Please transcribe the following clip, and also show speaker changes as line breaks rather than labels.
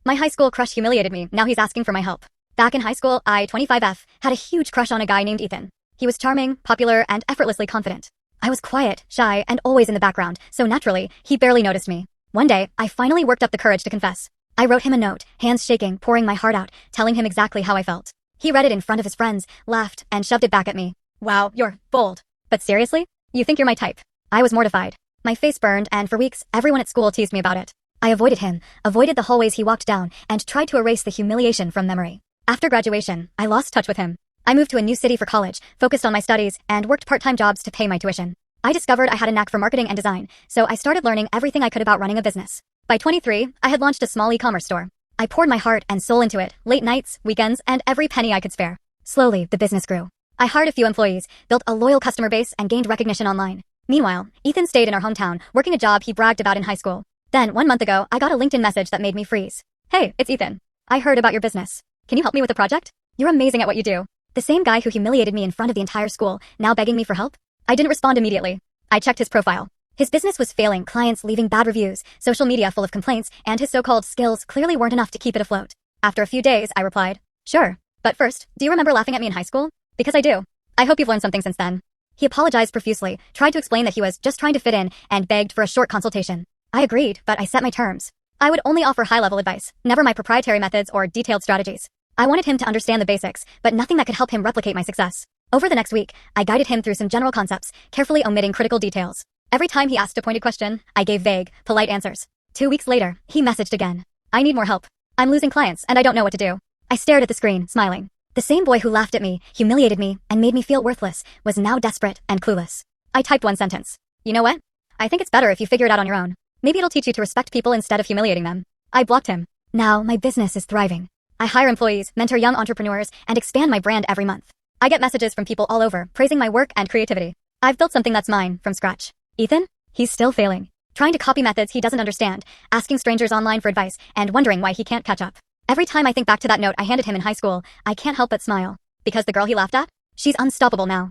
My high school crush humiliated me, now he's asking for my help. Back in high school, I, 25F, had a huge crush on a guy named Ethan. He was charming, popular, and effortlessly confident. I was quiet, shy, and always in the background, so naturally, he barely noticed me. One day, I finally worked up the courage to confess. I wrote him a note, hands shaking, pouring my heart out, telling him exactly how I felt. He read it in front of his friends, laughed, and shoved it back at me. Wow, you're bold. But seriously? You think you're my type? I was mortified. My face burned, and for weeks, everyone at school teased me about it. I avoided him, avoided the hallways he walked down, and tried to erase the humiliation from memory. After graduation, I lost touch with him. I moved to a new city for college, focused on my studies, and worked part-time jobs to pay my tuition. I discovered I had a knack for marketing and design, so I started learning everything I could about running a business. By 23, I had launched a small e-commerce store. I poured my heart and soul into it, late nights, weekends, and every penny I could spare. Slowly, the business grew. I hired a few employees, built a loyal customer base, and gained recognition online. Meanwhile, Ethan stayed in our hometown, working a job he bragged about in high school. Then, 1 month ago, I got a LinkedIn message that made me freeze. Hey, it's Ethan. I heard about your business. Can you help me with a project? You're amazing at what you do. The same guy who humiliated me in front of the entire school, now begging me for help? I didn't respond immediately. I checked his profile. His business was failing, clients leaving bad reviews, social media full of complaints, and his so-called skills clearly weren't enough to keep it afloat. After a few days, I replied, sure. But first, do you remember laughing at me in high school? Because I do. I hope you've learned something since then. He apologized profusely, tried to explain that he was just trying to fit in, and begged for a short consultation. I agreed, but I set my terms. I would only offer high-level advice, never my proprietary methods or detailed strategies. I wanted him to understand the basics, but nothing that could help him replicate my success. Over the next week, I guided him through some general concepts, carefully omitting critical details. Every time he asked a pointed question, I gave vague, polite answers. 2 weeks later, he messaged again. I need more help. I'm losing clients, and I don't know what to do. I stared at the screen, smiling. The same boy who laughed at me, humiliated me, and made me feel worthless, was now desperate and clueless. I typed one sentence. You know what? I think it's better if you figure it out on your own. Maybe it'll teach you to respect people instead of humiliating them. I blocked him. Now, my business is thriving. I hire employees, mentor young entrepreneurs, and expand my brand every month. I get messages from people all over, praising my work and creativity. I've built something that's mine, from scratch. Ethan? He's still failing. Trying to copy methods he doesn't understand, asking strangers online for advice, and wondering why he can't catch up. Every time I think back to that note I handed him in high school, I can't help but smile. Because the girl he laughed at? She's unstoppable now.